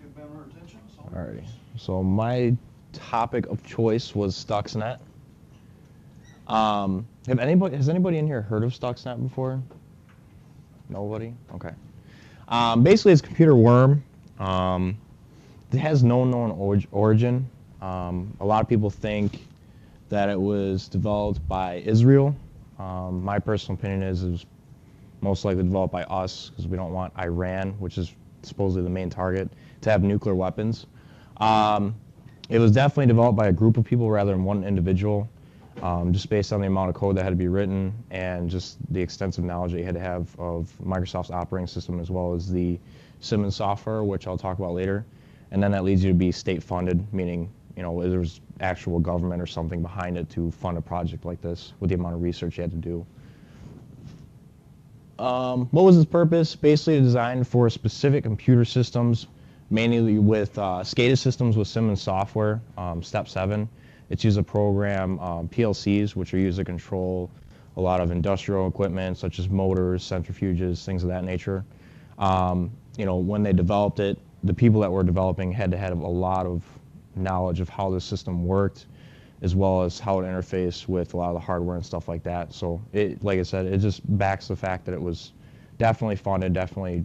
Give Ben her attention. Alrighty. So my topic of choice was Stuxnet. Has anybody in here heard of Stuxnet before? Nobody? Okay. Basically, it's a computer worm. It has no known origin. A lot of people think that it was developed by Israel. My personal opinion is it was most likely developed by us because we don't want Iran, which is supposedly the main target, to have nuclear weapons. It was definitely developed by a group of people rather than one individual, just based on the amount of code that had to be written and just the extensive knowledge that you had to have of Microsoft's operating system as well as the Siemens software, which I'll talk about later. And then that leads you to be state funded, meaning there was actual government or something behind it to fund a project like this with the amount of research you had to do. What was its purpose? Basically designed for specific computer systems, mainly with SCADA systems with Siemens software, Step 7. It's used to program PLCs, which are used to control a lot of industrial equipment, such as motors, centrifuges, things of that nature. When they developed it, the people that were developing had to have a lot of knowledge of how the system worked, as well as how it interfaced with a lot of the hardware and stuff like that. So like I said, it just backs the fact that it was definitely funded, definitely,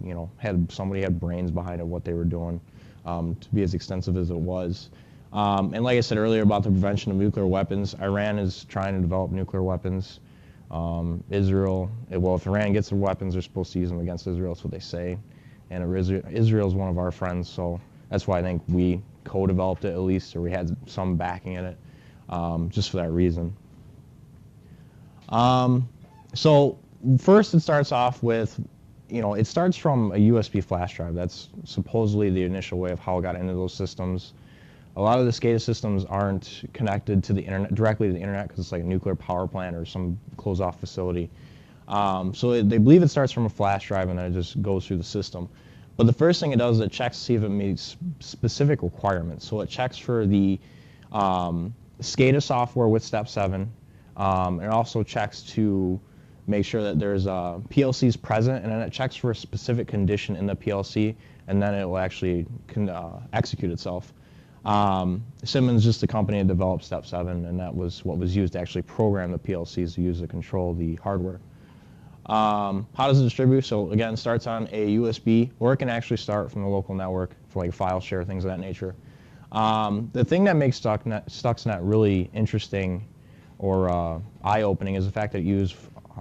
somebody had brains behind it, what they were doing, to be as extensive as it was. And like I said earlier about the prevention of nuclear weapons, Iran is trying to develop nuclear weapons. Israel, if Iran gets the weapons, they're supposed to use them against Israel, that's what they say. And Israel is one of our friends, so that's why I think we co-developed it at least, or we had some backing in it. Just for that reason. So first it starts off with, it starts from a USB flash drive. That's supposedly the initial way of how it got into those systems. A lot of the SCADA systems aren't connected to the internet, directly to the internet, because it's like a nuclear power plant or some closed-off facility. So they believe it starts from a flash drive and then it just goes through the system. But the first thing it does is it checks to see if it meets specific requirements. So it checks for the SCADA software with Step 7. It also checks to make sure that there's PLCs present, and then it checks for a specific condition in the PLC, and then it will actually execute itself. Siemens is just the company that developed Step 7, and that was what was used to actually program the PLCs to use to control the hardware. How does it distribute? So again, it starts on a USB, or it can actually start from the local network for like file share, things of that nature. The thing that makes Stuxnet really interesting or eye-opening is the fact that it uses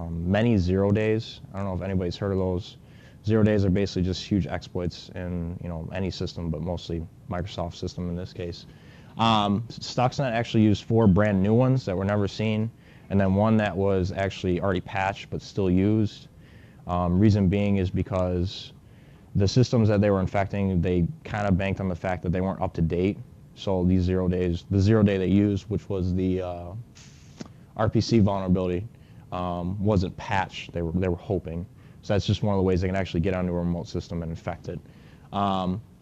many 0 days. I don't know if anybody's heard of those. 0 days are basically just huge exploits in any system, but mostly Microsoft system in this case. Stuxnet actually used 4 brand new ones that were never seen, and then one that was actually already patched but still used. Reason being is because the systems that they were infecting, they kind of banked on the fact that they weren't up to date. So these 0 days, the 0 day they used, which was the RPC vulnerability, wasn't patched. They were hoping. So that's just one of the ways they can actually get onto a remote system and infect it.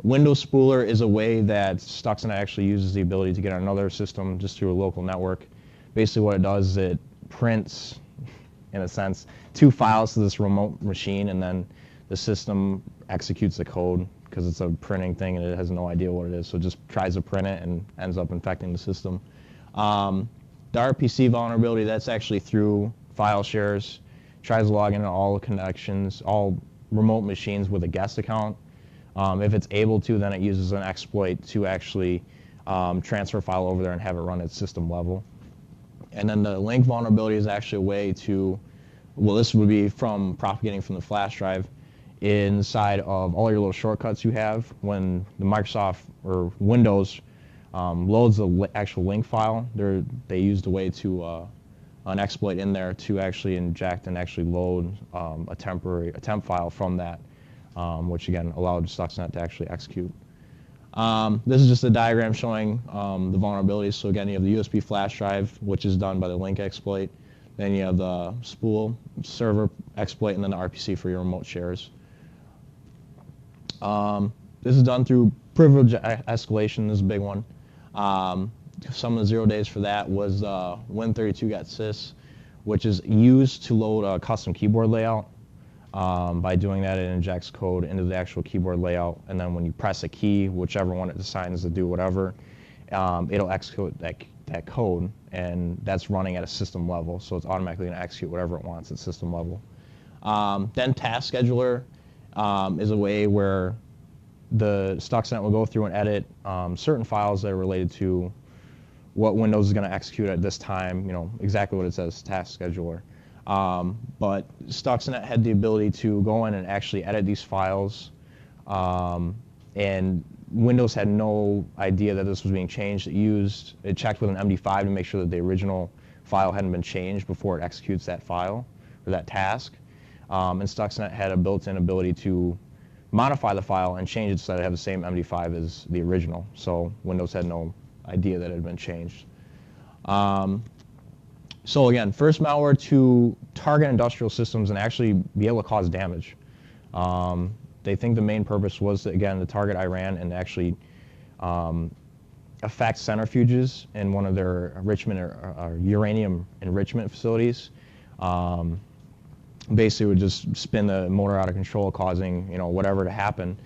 Windows Spooler is a way that Stuxnet actually uses the ability to get on another system just through a local network. Basically what it does is it prints, in a sense, 2 files to this remote machine, and then the system executes the code because it's a printing thing and it has no idea what it is, so it just tries to print it and ends up infecting the system. The RPC vulnerability, that's actually through file shares, tries to log into all connections, all remote machines with a guest account. If it's able to, then it uses an exploit to actually transfer a file over there and have it run at system level. And then the link vulnerability is actually a way to, well, this would be from propagating from the flash drive inside of all your little shortcuts you have. When the Microsoft or Windows loads the actual link file, they used a way to an exploit in there to actually inject and actually load a temp file from that, which again allowed Stuxnet to actually execute. This is just a diagram showing the vulnerabilities. So again, you have the USB flash drive, which is done by the link exploit. Then you have the spool server exploit, and then the RPC for your remote shares. This is done through privilege escalation. This is a big one. Some of the 0 days for that was Win32.sys, which is used to load a custom keyboard layout. By doing that, it injects code into the actual keyboard layout, and then when you press a key, whichever one it decides to do whatever, it'll execute that code, and that's running at a system level, so it's automatically going to execute whatever it wants at system level. Then Task Scheduler is a way where the Stuxnet will go through and edit certain files that are related to what Windows is going to execute at this time, exactly what it says, Task Scheduler. But Stuxnet had the ability to go in and actually edit these files, and Windows had no idea that this was being changed. It checked with an MD5 to make sure that the original file hadn't been changed before it executes that file or that task. And Stuxnet had a built-in ability to modify the file and change it so that it had the same MD5 as the original. So Windows had no idea that it had been changed. So again, first malware to target industrial systems and actually be able to cause damage. They think the main purpose was, again, to target Iran and actually affect centrifuges in one of their enrichment or uranium enrichment facilities. Basically, would just spin the motor out of control, causing whatever to happen.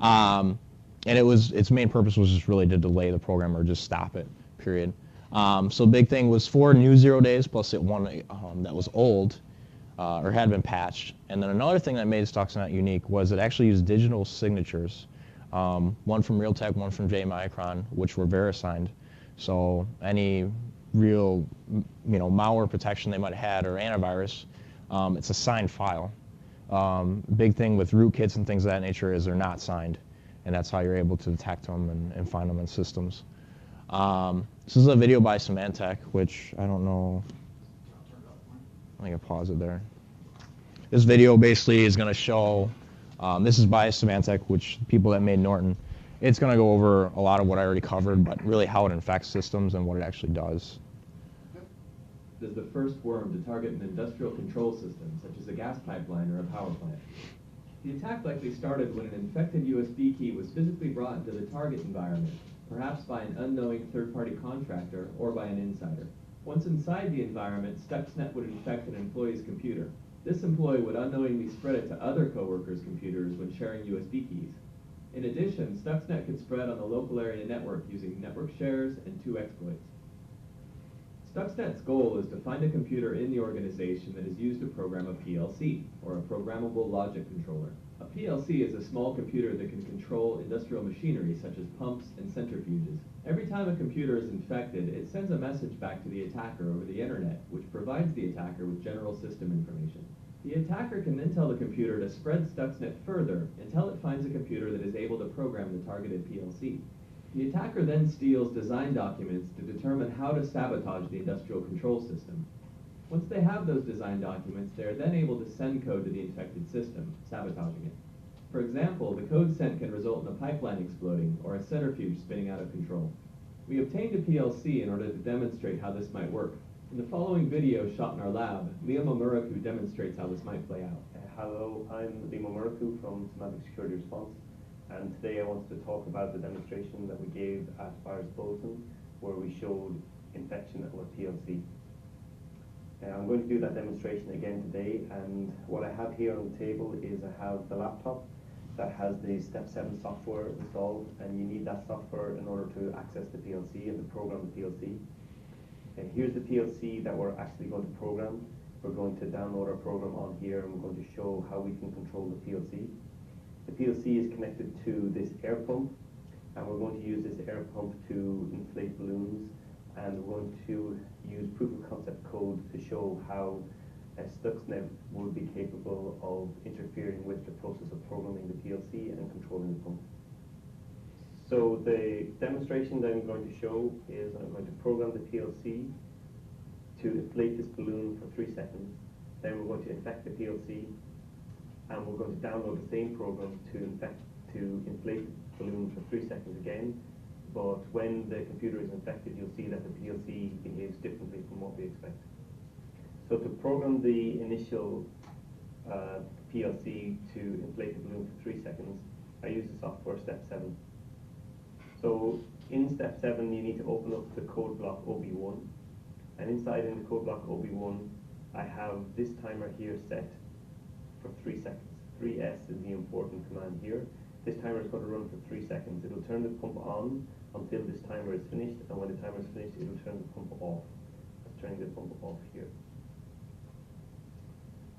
And its main purpose was just really to delay the program or just stop it. Period. So big thing was 4 new 0 days plus one that was old or had been patched. And then another thing that made Stuxnet unique was it actually used digital signatures, one from Realtek, one from J Micron, which were verified. So any real malware protection they might have had or antivirus, it's a signed file. Big thing with rootkits and things of that nature is they're not signed, and that's how you're able to detect them and find them in systems. This is a video by Symantec, which I don't know. I think I pause it there. This video basically is going to show, this is by Symantec, which people that made Norton. It's going to go over a lot of what I already covered, but really how it infects systems and what it actually does. Is the first worm to target an industrial control system, such as a gas pipeline or a power plant. The attack likely started when an infected USB key was physically brought into the target environment, perhaps by an unknowing third-party contractor or by an insider. Once inside the environment, Stuxnet would infect an employee's computer. This employee would unknowingly spread it to other coworkers' computers when sharing USB keys. In addition, Stuxnet could spread on the local area network using network shares and 2 exploits. Stuxnet's goal is to find a computer in the organization that is used to program a PLC, or a programmable logic controller. A PLC is a small computer that can control industrial machinery such as pumps and centrifuges. Every time a computer is infected, it sends a message back to the attacker over the internet, which provides the attacker with general system information. The attacker can then tell the computer to spread Stuxnet further until it finds a computer that is able to program the targeted PLC. The attacker then steals design documents to determine how to sabotage the industrial control system. Once they have those design documents, they are then able to send code to the infected system, sabotaging it. For example, the code sent can result in a pipeline exploding or a centrifuge spinning out of control. We obtained a PLC in order to demonstrate how this might work. In the following video shot in our lab, Liam Omuraku demonstrates how this might play out. Hello, I'm Liam Omuraku from Semantic Security Response. And today I wanted to talk about the demonstration that we gave at Poulsen, where we showed infection of a PLC. I'm going to do that demonstration again today, and what I have here on the table is I have the laptop that has the Step 7 software installed, and you need that software in order to access the PLC and to program the PLC. Here's the PLC that we're actually going to program. We're going to download our program on here, and we're going to show how we can control the PLC. The PLC is connected to this air pump, and we're going to use this air pump to inflate balloons, and we're going to use proof of concept code to show how Stuxnet would be capable of interfering with the process of programming the PLC and controlling the pump. So the demonstration that I'm going to show is I'm going to program the PLC to inflate this balloon for 3 seconds. Then we're going to infect the PLC, and we're going to download the same program to inflate the balloon for 3 seconds again. But when the computer is infected, you'll see that the PLC behaves differently from what we expect. So to program the initial PLC to inflate the balloon for 3 seconds, I use the software Step 7. So in Step 7, you need to open up the code block OB1. And inside in the code block OB1, I have this timer here set for 3 seconds. 3S is the important command here. This timer is going to run for 3 seconds. It will turn the pump on until this timer is finished, and when the timer is finished, it will turn the pump off. It's turning the pump off here.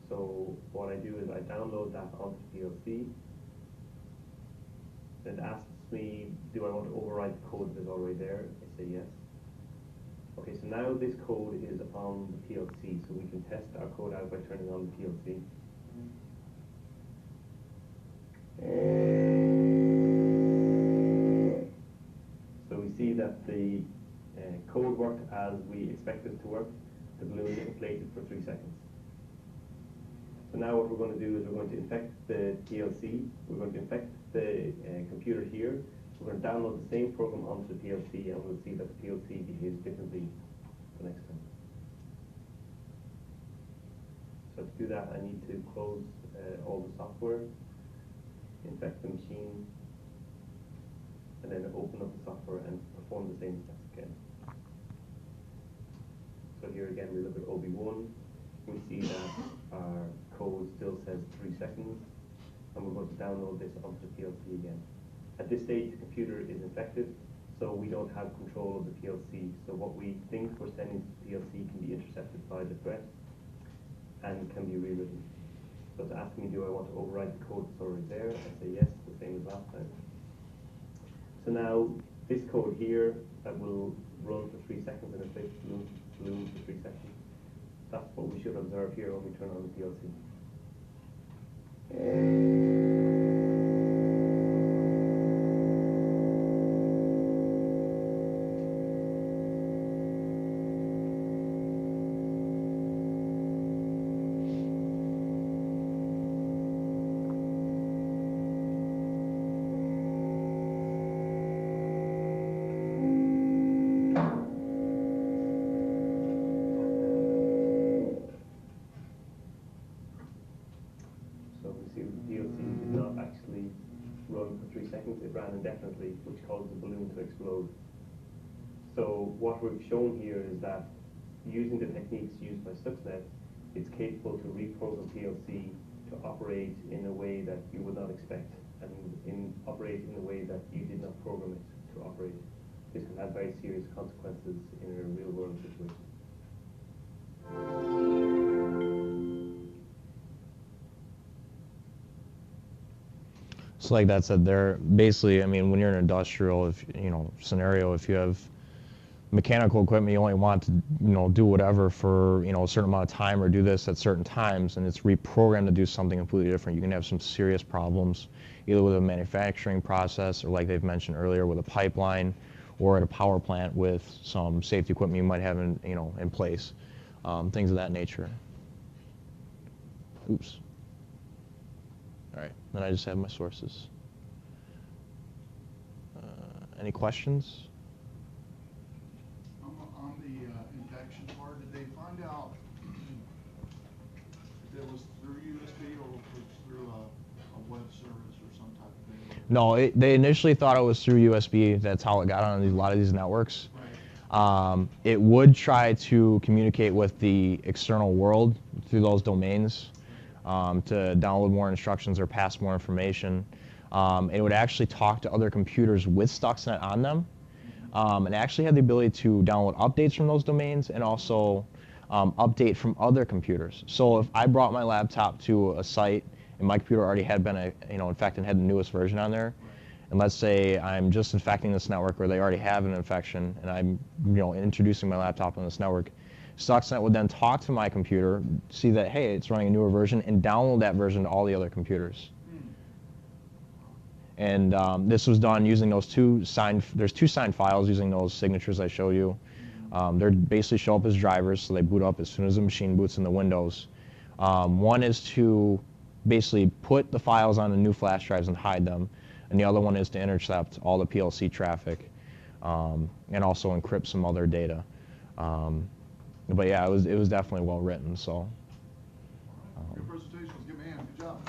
So what I do is I download that onto the PLC. It asks me, do I want to override the code that's already there? I say yes. Okay, so now this code is on the PLC, so we can test our code out by turning on the PLC. So we see that the code worked as we expected it to work. The balloon inflated for 3 seconds. So now what we're going to do is we're going to infect the PLC. We're going to infect the computer here. We're going to download the same program onto the PLC, and we'll see that the PLC behaves differently the next time. So to do that, I need to close all the software, infect the machine, and then open up the software and perform the same steps again. So here again, we look at OB1. We see that our code still says 3 seconds, and we're going to download this onto the PLC again. At this stage, the computer is infected, so we don't have control of the PLC. So what we think we're sending to the PLC can be intercepted by the threat and can be rewritten. So it's asking me, do I want to override the code that's already there? I say yes, the same as last time. So now, this code here that will run for 3 seconds and inflate the balloon for 3 seconds. That's what we should observe here when we turn on the PLC. It ran indefinitely, which caused the balloon to explode. So what we've shown here is that using the techniques used by Stuxnet, it's capable to reprogram PLC to operate in a way that you would not expect, and operate in a way that you did not program it to operate. This can have very serious consequences in a real-world situation. So like that said, they're basically, I mean, when you're in an industrial, scenario, if you have mechanical equipment, you only want to, do whatever for, a certain amount of time or do this at certain times, and it's reprogrammed to do something completely different. You can have some serious problems, either with a manufacturing process or like they've mentioned earlier, with a pipeline, or at a power plant with some safety equipment you might have in place, things of that nature. Oops. All right, then I just have my sources. Any questions? On the infection part, did they find out if it was through USB or if it was through a web service or some type of thing? No, they initially thought it was through USB. That's how it got on a lot of these networks. Right. It would try to communicate with the external world through those domains. To download more instructions or pass more information. It would actually talk to other computers with Stuxnet on them, and actually had the ability to download updates from those domains and also update from other computers. So if I brought my laptop to a site and my computer already had been infected and had the newest version on there, and let's say I'm just infecting this network where they already have an infection, and I'm introducing my laptop on this network, Stuxnet would then talk to my computer, see that, hey, it's running a newer version, and download that version to all the other computers. And this was done using those there's two signed files using those signatures I showed you. They basically show up as drivers, so they boot up as soon as the machine boots in the Windows. One is to basically put the files on the new flash drives and hide them, and the other one is to intercept all the PLC traffic, and also encrypt some other data. But yeah, it was definitely well written. So. Your presentation was good, man. Good job.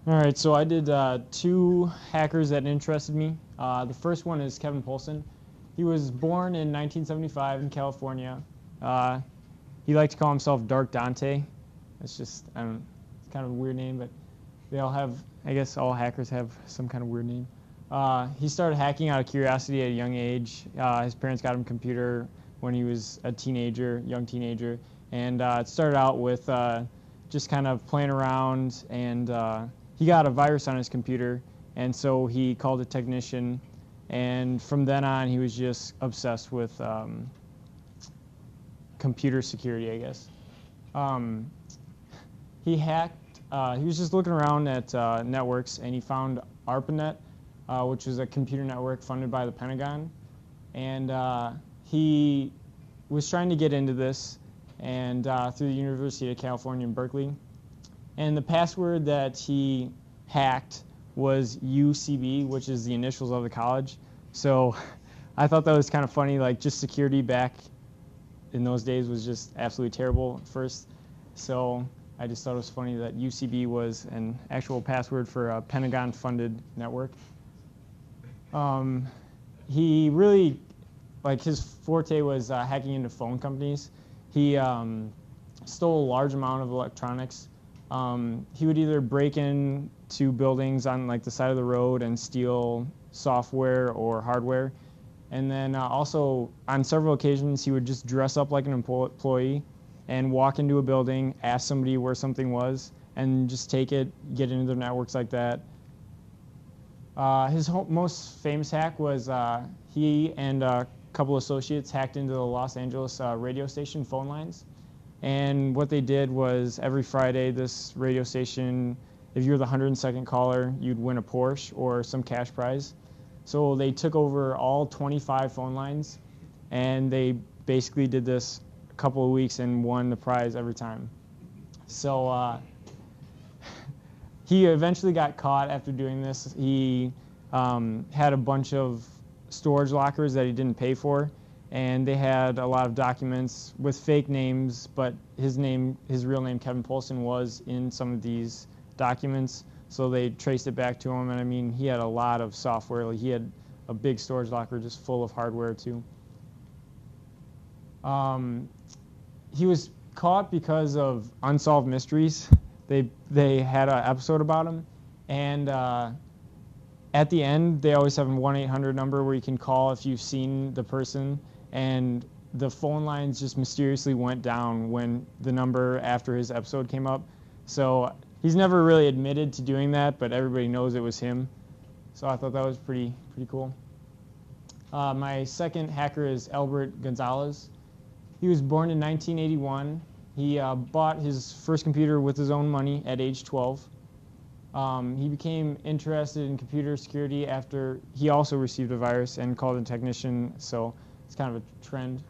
All right, so I did 2 hackers that interested me. The first one is Kevin Poulsen. He was born in 1975 in California. He liked to call himself Dark Dante. It's just, I don't know, it's kind of a weird name, but they all have, I guess all hackers have some kind of weird name. He started hacking out of curiosity at a young age. His parents got him a computer when he was a teenager, young teenager, and it started out with just kind of playing around, and he got a virus on his computer, and so he called a technician, and from then on he was just obsessed with computer security, I guess. He hacked, he was just looking around at networks, and he found ARPANET, which was a computer network funded by the Pentagon, and he was trying to get into this, and through the University of California in Berkeley. And the password that he hacked was UCB, which is the initials of the college. So I thought that was kind of funny, like just security back in those days was just absolutely terrible at first. So I just thought it was funny that UCB was an actual password for a Pentagon-funded network. He really, like his forte was hacking into phone companies. He stole a large amount of electronics. He would either break into buildings on like the side of the road and steal software or hardware. And then also on several occasions he would just dress up like an employee and walk into a building, ask somebody where something was, and just take it, get into their networks like that. His most famous hack was he and a couple associates hacked into the Los Angeles radio station phone lines. And what they did was every Friday, this radio station, if you were the 102nd caller, you'd win a Porsche or some cash prize. So they took over all 25 phone lines, and they basically did this a couple of weeks and won the prize every time. So he eventually got caught after doing this. He had a bunch of storage lockers that he didn't pay for, and they had a lot of documents with fake names, but his real name, Kevin Poulsen, was in some of these documents. So they traced it back to him, and I mean, he had a lot of software. Like, he had a big storage locker just full of hardware too. He was caught because of unsolved mysteries. They had an episode about him, and at the end, they always have a 1-800 number where you can call if you've seen the person, and the phone lines just mysteriously went down when the number after his episode came up. So he's never really admitted to doing that, but everybody knows it was him. So I thought that was pretty cool. My second hacker is Albert Gonzalez. He was born in 1981. He bought his first computer with his own money at age 12. He became interested in computer security after he also received a virus and called a technician, so it's kind of a trend.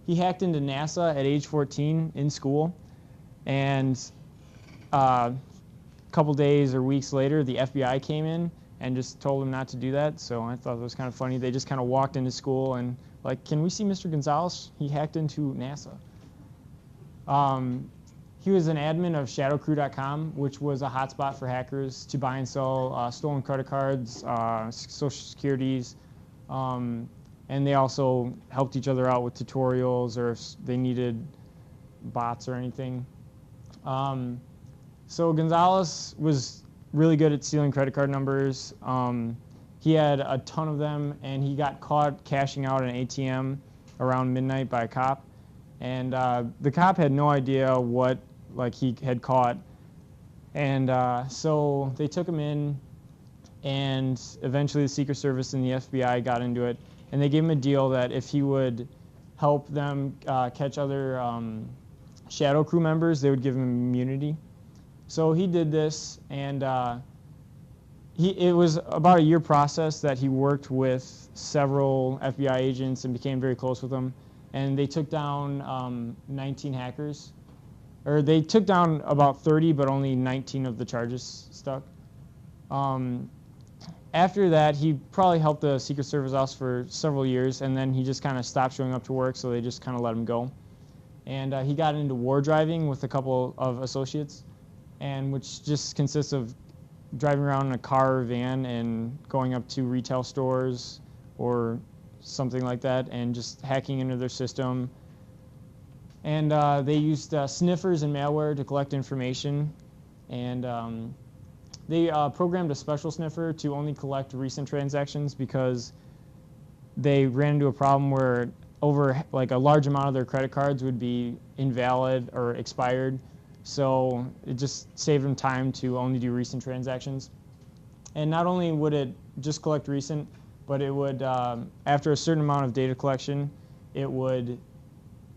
He hacked into NASA at age 14 in school, and a couple days or weeks later, the FBI came in and just told him not to do that, so I thought it was kind of funny. They just kind of walked into school and like, can we see Mr. Gonzalez? He hacked into NASA. He was an admin of shadowcrew.com, which was a hotspot for hackers to buy and sell stolen credit cards, social securities, and they also helped each other out with tutorials or if they needed bots or anything. So Gonzalez was really good at stealing credit card numbers. He had a ton of them, and he got caught cashing out an ATM around midnight by a cop. And the cop had no idea what he had caught. And so they took him in, and eventually the Secret Service and the FBI got into it. And they gave him a deal that if he would help them catch other shadow crew members, they would give him immunity. So he did this, and it was about a year process that he worked with several FBI agents and became very close with them. And they took down 19 hackers. Or they took down about 30, but only 19 of the charges stuck. After that, he probably helped the Secret Service out for several years, and then he just kind of stopped showing up to work, so they just kind of let him go. And he got into war driving with a couple of associates. and which just consists of driving around in a car or van and going up to retail stores or something like that and just hacking into their system. And they used sniffers and malware to collect information, and they programmed a special sniffer to only collect recent transactions because they ran into a problem where over like a large amount of their credit cards would be invalid or expired. So it just saved them time to only do recent transactions. And not only would it just collect recent, but it would, after a certain amount of data collection, it would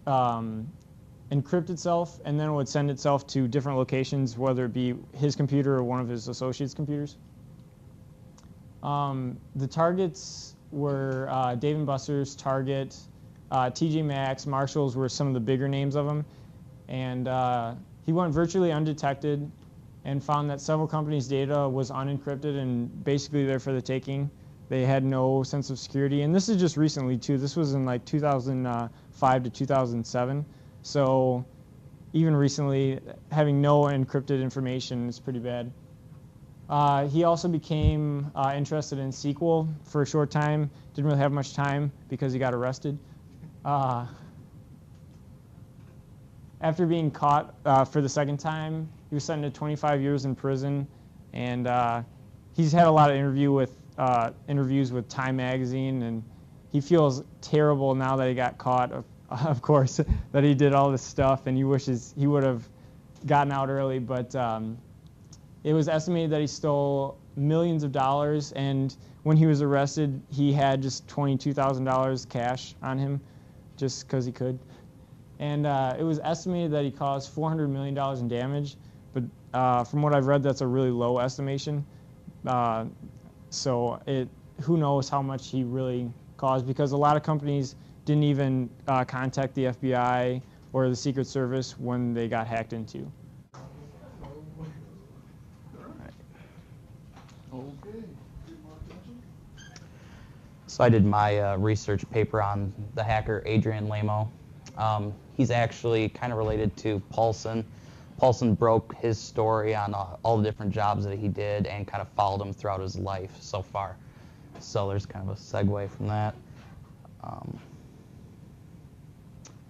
encrypt itself, and then it would send itself to different locations, whether it be his computer or one of his associates' computers. The targets were Dave & Buster's, Target, TJ Maxx, Marshalls were some of the bigger names of them. And he went virtually undetected and found that several companies' data was unencrypted and basically there for the taking. They had no sense of security. And this is just recently, too. This was in like 2005 to 2007. So even recently, having no encrypted information is pretty bad. He also became interested in SQL for a short time. Didn't really have much time because he got arrested. After being caught for the second time, he was sentenced to 25 years in prison, and he's had a lot of interviews with Time Magazine, and he feels terrible now that he got caught, of course, that he did all this stuff, and he wishes he would have gotten out early, but it was estimated that he stole millions of dollars, and when he was arrested, he had just $22,000 cash on him, just because he could. And it was estimated that he caused $400 million in damage, but from what I've read, that's a really low estimation. So who knows how much he really caused, because a lot of companies didn't even contact the FBI or the Secret Service when they got hacked into. Okay. So I did my research paper on the hacker Adrian Lamo. He's actually kind of related to Poulsen. Poulsen broke his story on all the different jobs that he did and kind of followed him throughout his life so far. So there's kind of a segue from that.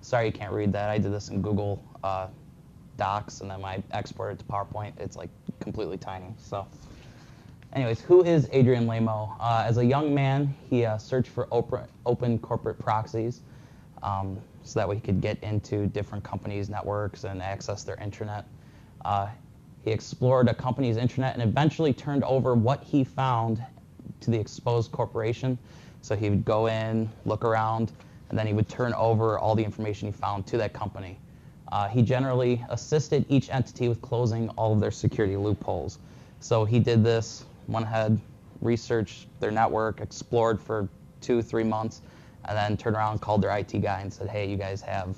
Sorry you can't read that. I did this in Google Docs, and then when I exported it to PowerPoint, it's like completely tiny. So anyways, who is Adrian Lamo? As a young man, he searched for open corporate proxies so that way he could get into different companies' networks and access their intranet. He explored a company's intranet and eventually turned over what he found to the exposed corporation. So he would go in, look around, and then he would turn over all the information he found to that company. He generally assisted each entity with closing all of their security loopholes. So he did this, went ahead, researched their network, explored for 2-3 months, and then turned around and called their IT guy and said, hey, you guys have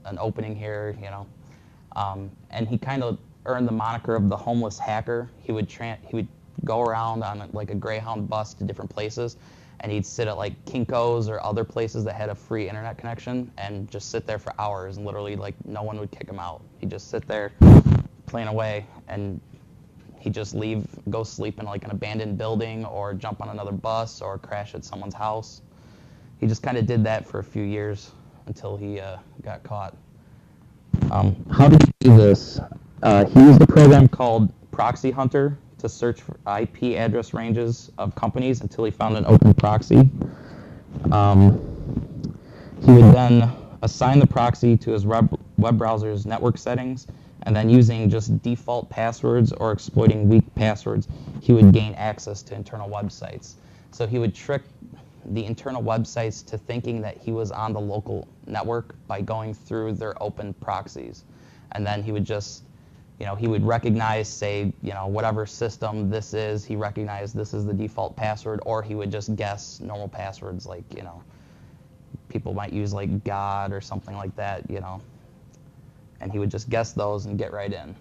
an opening here, you know. And he kind of earned the moniker of the homeless hacker. He would go around on like a Greyhound bus to different places, and he'd sit at like Kinko's or other places that had a free internet connection and just sit there for hours, and literally like no one would kick him out. He'd just sit there playing away, and he'd just leave, go sleep in like an abandoned building or jump on another bus or crash at someone's house. He just kind of did that for a few years until he got caught. How did he do this? He used a program called Proxy Hunter to search for IP address ranges of companies until he found an open proxy. He would then assign the proxy to his web browser's network settings, and then using just default passwords or exploiting weak passwords, he would gain access to internal websites. So he would trick the internal websites to thinking that he was on the local network by going through their open proxies. And then he would just, he would recognize, say, whatever system this is, he recognized this is the default password, or he would just guess normal passwords like, people might use like God or something like that, and he would just guess those and get right in.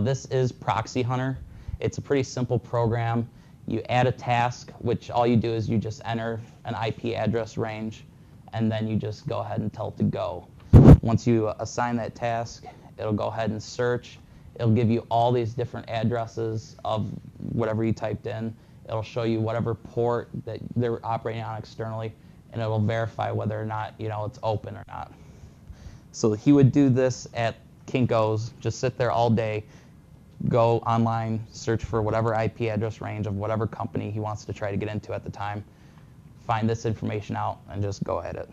This is Proxy Hunter. It's a pretty simple program. You add a task, which all you do is you just enter an IP address range, and then you just go ahead and tell it to go. Once you assign that task, it'll go ahead and search. It'll give you all these different addresses of whatever you typed in. It'll show you whatever port that they're operating on externally, and it'll verify whether or not, you know, it's open or not. So he would do this at Kinko's, just sit there all day, go online, search for whatever IP address range of whatever company he wants to try to get into at the time, find this information out, and just go at it.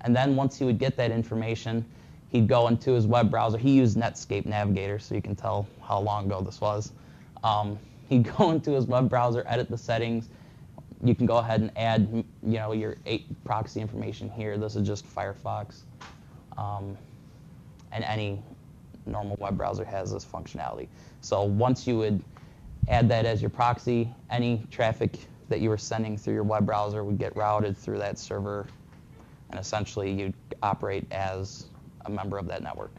And then once he would get that information, he'd go into his web browser. He used Netscape Navigator, so you can tell how long ago this was. He'd go into his web browser, edit the settings. You can go ahead and add, you know, your 8 proxy information here. This is just Firefox. And any normal web browser has this functionality. So once you would add that as your proxy, any traffic that you were sending through your web browser would get routed through that server, and essentially you'd operate as a member of that network.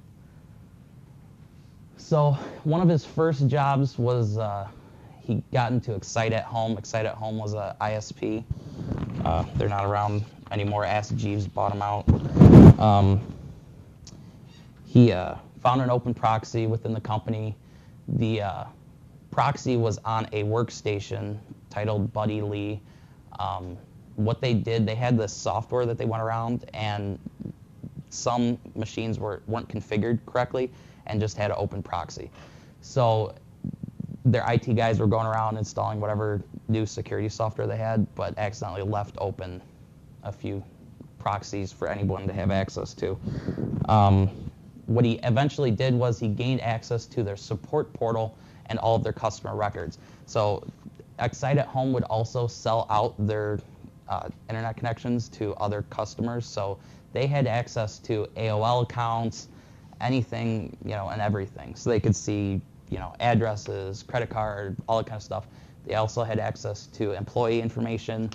So one of his first jobs was he got into Excite at Home. Excite at Home was a ISP. They're not around anymore. Ask Jeeves bought them out. He found an open proxy within the company. The proxy was on a workstation titled Buddy Lee. What they did, they had this software that they went around, and some machines weren't configured correctly and just had an open proxy. So their IT guys were going around installing whatever new security software they had, but accidentally left open a few proxies for anyone to have access to. What he eventually did was he gained access to their support portal and all of their customer records. So Excite at Home would also sell out their internet connections to other customers, so they had access to AOL accounts, anything, you know, and everything. So they could see, you know, addresses, credit card, all that kind of stuff. They also had access to employee information.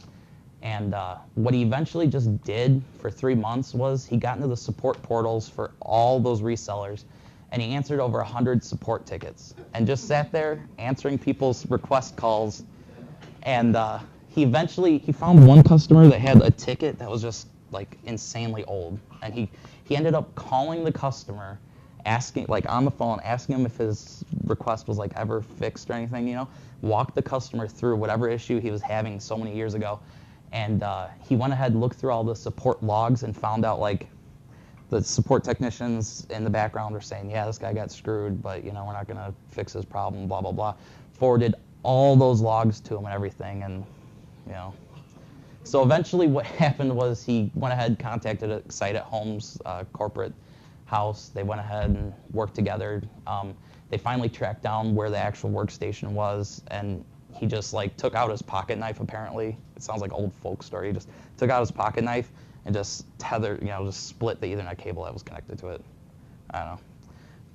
And what he eventually just did for 3 months was he got into the support portals for all those resellers, and he answered over 100 support tickets and just sat there answering people's request calls. And he found one customer that had a ticket that was just like insanely old, and he ended up calling the customer, asking, like on the phone, asking him if his request was like ever fixed or anything, you know, walked the customer through whatever issue he was having so many years ago. And he went ahead and looked through all the support logs and found out, like, the support technicians in the background were saying, yeah, this guy got screwed, but, you know, we're not going to fix his problem, blah, blah, blah. Forwarded all those logs to him and everything, and, you know. So eventually what happened was he went ahead and contacted Excite at Home's corporate house. They went ahead and worked together. They finally tracked down where the actual workstation was, and he just like took out his pocket knife, apparently. It sounds like an old folk story. He just took out his pocket knife and just tethered, you know, just split the Ethernet cable that was connected to it. I don't know.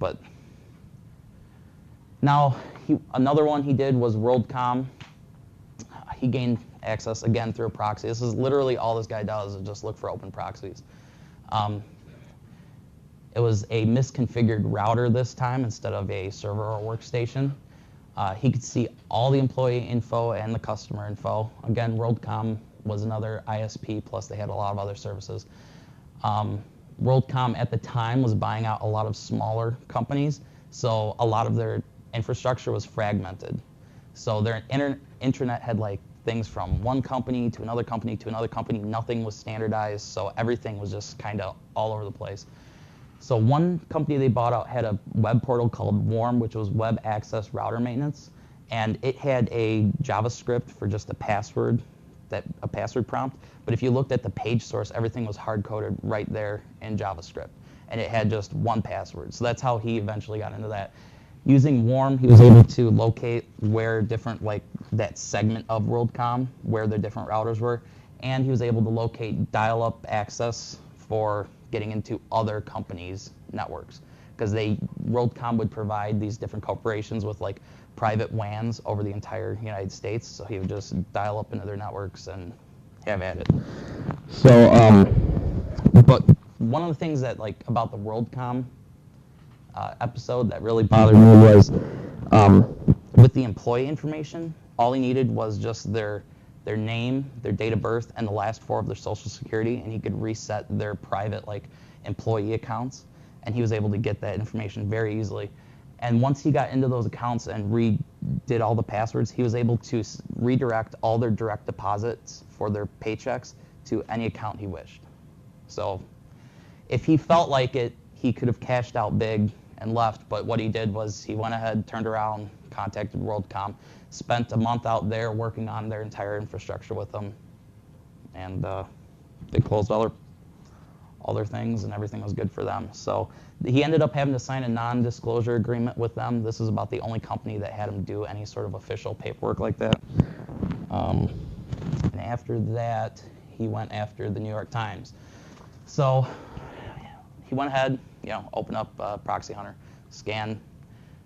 But now, another one he did was Worldcom. He gained access again through a proxy. This is literally all this guy does is just look for open proxies. It was a misconfigured router this time instead of a server or workstation. He could see all the employee info and the customer info. Again, Worldcom was another ISP, plus they had a lot of other services. Worldcom at the time was buying out a lot of smaller companies, so a lot of their infrastructure was fragmented. So their intranet had like things from one company to another company to another company. Nothing was standardized, so everything was just kind of all over the place. So one company they bought out had a web portal called Warm, which was Web Access Router Maintenance, and it had a JavaScript for just a password prompt. But if you looked at the page source, everything was hard-coded right there in JavaScript, and it had just one password. So that's how he eventually got into that. Using Warm, he was able to locate where different, like that segment of Worldcom, where the different routers were, and he was able to locate dial-up access for getting into other companies' networks, because Worldcom would provide these different corporations with like private WANs over the entire United States, so he would just dial up into their networks and have at it. So, but one of the things that like about the Worldcom episode that really bothered me was with the employee information, all he needed was just their name, their date of birth, and the last 4 of their social security, and he could reset their private like employee accounts. and he was able to get that information very easily. And once he got into those accounts and redid all the passwords, he was able to redirect all their direct deposits for their paychecks to any account he wished. So if he felt like it, he could have cashed out big and left, but what he did was he went ahead, turned around, contacted WorldCom, spent a month out there working on their entire infrastructure with them, and they closed all their things, and everything was good for them. So he ended up having to sign a non-disclosure agreement with them. This is about the only company that had him do any sort of official paperwork like that. And after that, he went after the New York Times. So he went ahead, opened up Proxy Hunter, scanned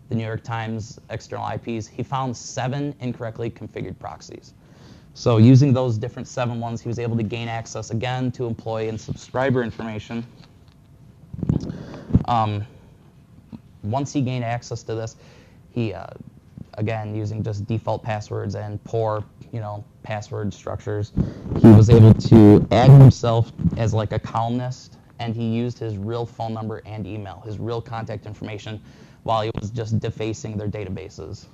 the New York Times external IPs. He found 7 incorrectly configured proxies. So using those different 7 ones, he was able to gain access again to employee and subscriber information. Once he gained access to this, he, again, using just default passwords and poor, password structures, he was able to add himself as like a columnist, and he used his real phone number and email, his real contact information, while he was just defacing their databases.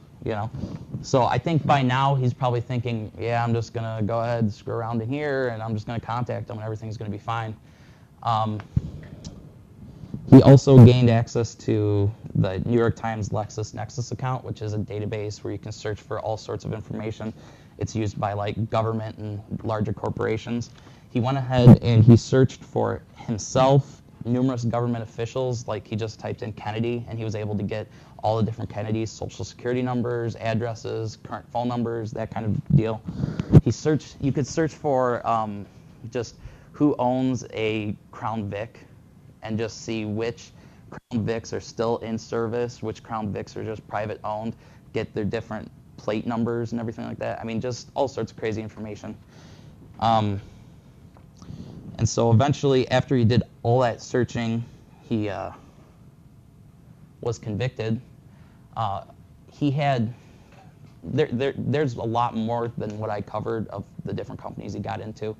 So I think by now he's probably thinking, yeah, I'm just gonna go ahead and screw around in here, and I'm just gonna contact them, and everything's gonna be fine. He also gained access to the New York Times LexisNexis account, which is a database where you can search for all sorts of information. It's used by like government and larger corporations. He went ahead and he searched for himself, numerous government officials, like he just typed in Kennedy, and he was able to get all the different Kennedys, social security numbers, addresses, current phone numbers, that kind of deal. You could search for just who owns a Crown Vic, and just see which Crown Vics are still in service, which Crown Vics are just private owned, get their different plate numbers and everything like that. I mean, just all sorts of crazy information. And so eventually, after he did all that searching, he was convicted. There's a lot more than what I covered of the different companies he got into.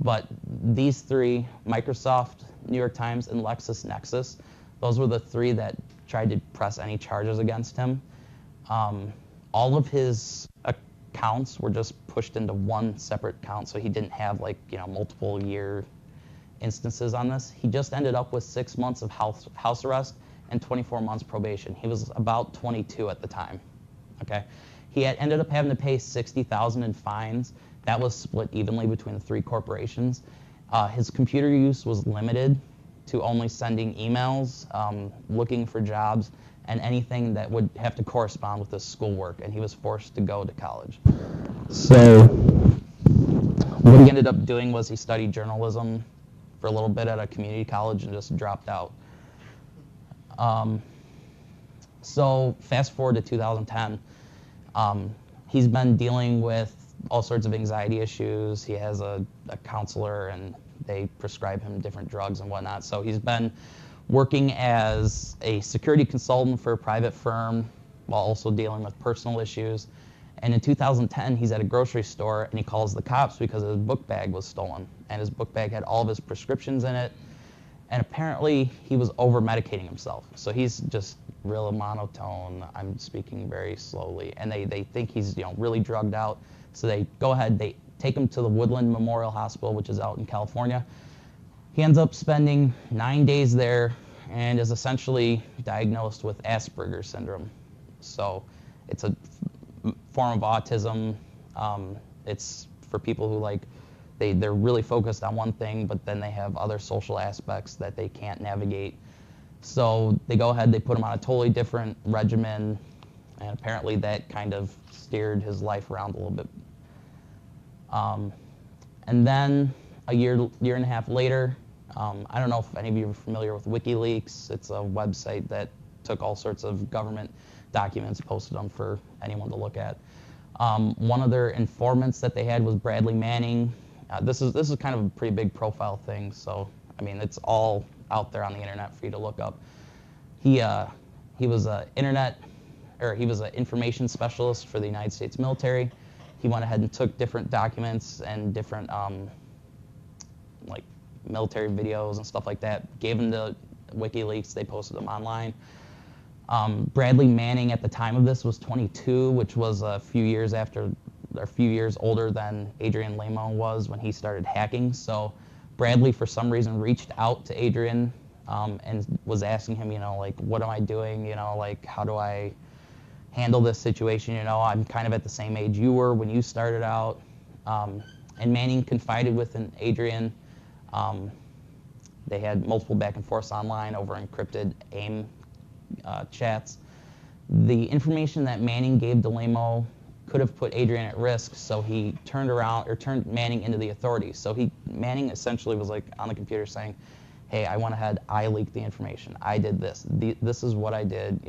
But these 3, Microsoft, New York Times, and LexisNexis, those were the 3 that tried to press any charges against him. All of his accounts were just pushed into one separate account, so he didn't have multiple year instances on this. He just ended up with 6 months of house arrest and 24 months probation. He was about 22 at the time. Okay, he had ended up having to pay $60,000 in fines. That was split evenly between the 3 corporations. His computer use was limited to only sending emails, looking for jobs, and anything that would have to correspond with his schoolwork, and he was forced to go to college. So what he ended up doing was he studied journalism for a little bit at a community college and just dropped out. So fast forward to 2010, he's been dealing with all sorts of anxiety issues. He has a counselor, and they prescribe him different drugs and whatnot. So he's been working as a security consultant for a private firm while also dealing with personal issues. And in 2010, he's at a grocery store, and he calls the cops because his book bag was stolen. And his book bag had all of his prescriptions in it. And apparently, he was over-medicating himself. So he's just real monotone. I'm speaking very slowly. And they think he's really drugged out. So they go ahead, they take him to the Woodland Memorial Hospital, which is out in California. He ends up spending 9 days there and is essentially diagnosed with Asperger's syndrome. So it's a form of autism. It's for people who they're really focused on one thing, but then they have other social aspects that they can't navigate. So they go ahead, they put him on a totally different regimen, and apparently that kind of steered his life around a little bit. And then a year and a half later, I don't know if any of you are familiar with WikiLeaks. It's a website that took all sorts of government documents, posted them for anyone to look at. One of their informants that they had was Bradley Manning. This is kind of a pretty big profile thing, so I mean it's all out there on the internet for you to look up. He was an information specialist for the United States military. He went ahead and took different documents and different military videos and stuff like that, gave them to WikiLeaks. They posted them online. Bradley Manning at the time of this was 22, which was a few years older than Adrian Lamo was when he started hacking. So Bradley, for some reason, reached out to Adrian and was asking him, like, what am I doing? Like, how do I handle this situation? I'm kind of at the same age you were when you started out. And Manning confided with Adrian. They had multiple back and forths online over encrypted AIM chats. The information that Manning gave to Lamo could have put Adrian at risk, so he turned Manning into the authorities. So Manning essentially was like on the computer saying, hey, I went ahead, I leaked the information, I did this, this is what I did,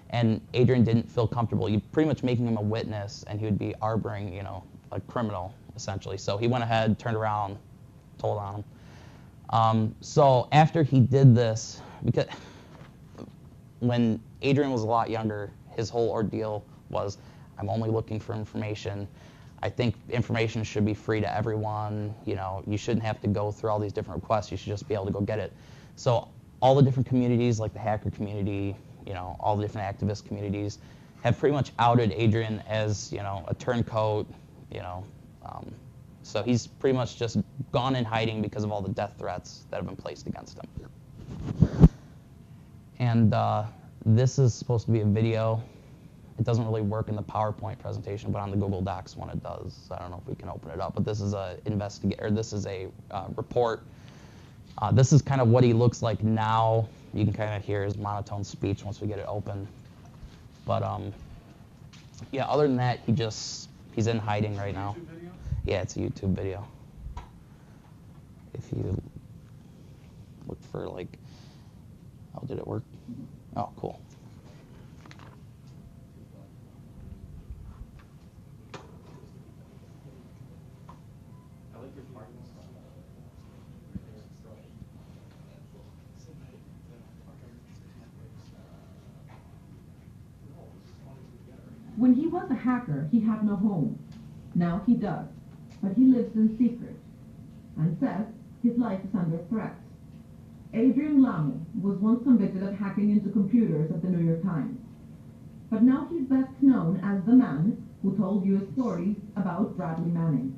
And Adrian didn't feel comfortable. You pretty much making him a witness, and he would be harboring, a criminal, essentially. So he went ahead, turned around, told on him. So after he did this, because when Adrian was a lot younger, his whole ordeal was, I'm only looking for information. I think information should be free to everyone. You shouldn't have to go through all these different requests. You should just be able to go get it. So all the different communities, like the hacker community, all the different activist communities, have pretty much outed Adrian as, a turncoat, so he's pretty much just gone in hiding because of all the death threats that have been placed against him. And this is supposed to be a video. It doesn't really work in the PowerPoint presentation, but on the Google Docs one it does. I don't know if we can open it up, but this is a report. This is kind of what he looks like now. You can kind of hear his monotone speech once we get it open. But yeah, other than that, he's in hiding right now. YouTube video? Yeah, it's a YouTube video. If you look for like, oh, did it work? Oh, cool. When he was a hacker, he had no home. Now he does, but he lives in secret and says his life is under threat. Adrian Lamo was once convicted of hacking into computers at the New York Times. But now he's best known as the man who told U.S. stories about Bradley Manning.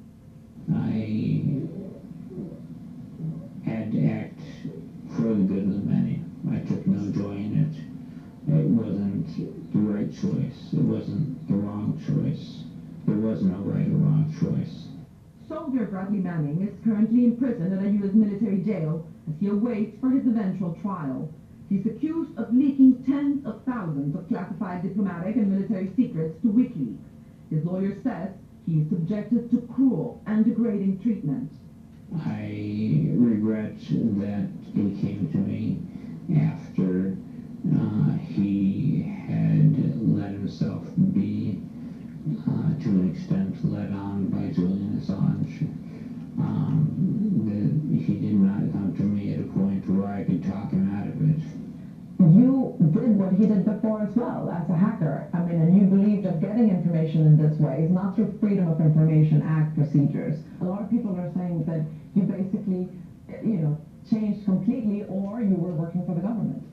I had to act for the good of the many. I took no joy in it. It wasn't the right choice. It wasn't the wrong choice. There was no right or wrong choice. Soldier Bradley Manning is currently imprisoned at a U.S. military jail as he awaits for his eventual trial. He's accused of leaking tens of thousands of classified diplomatic and military secrets to WikiLeaks. His lawyer says he is subjected to cruel and degrading treatment. I regret that he came to me after he had let himself be, to an extent, led on by Julian Assange. He did not come to me at a point where I could talk him out of it. You did what he did before as well, as a hacker. And you believe that getting information in this way is not through Freedom of Information Act procedures. A lot of people are saying that you basically, changed completely, or you were working for the government.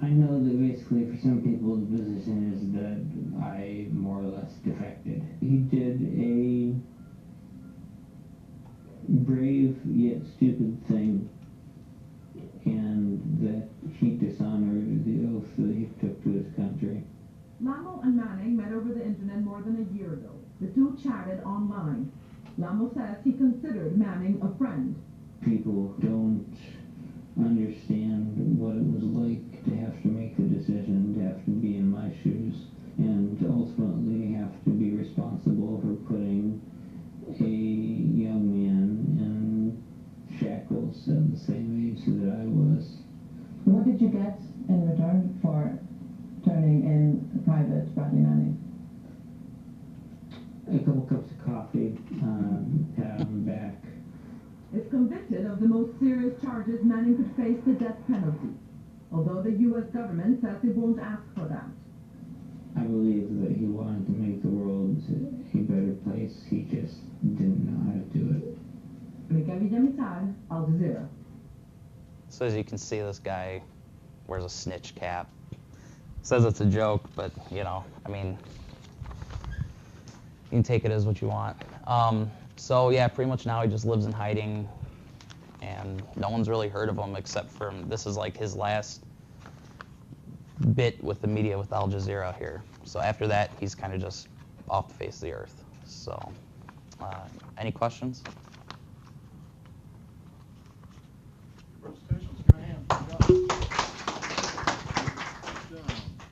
I know that basically for some people the position is that I more or less defected. He did a brave yet stupid thing, and that he dishonored the oath that he took to his country. Lamo and Manning met over the internet more than a year ago. The two chatted online. Lamo says he considered Manning a friend. People don't understand what it was like to have to make the decision, to have to be in my shoes, and ultimately have to be responsible for putting a young man in shackles at the same age that I was. What did you get in return for turning in Private Bradley Manning? A couple cups of coffee, pat on the back. If convicted of the most serious charges, Manning could face the death penalty, although the U.S. government says it won't ask for that. I believe that he wanted to make the world a better place. He just didn't know how to do it. Mika Villamizar, Al Jazeera. So as you can see, this guy wears a snitch cap. Says it's a joke, but you know, I mean, you can take it as what you want. So yeah, pretty much now he just lives in hiding, and no one's really heard of him except for him. This is like his last bit with the media with Al Jazeera here. So after that, he's kind of just off the face of the earth. So, any questions?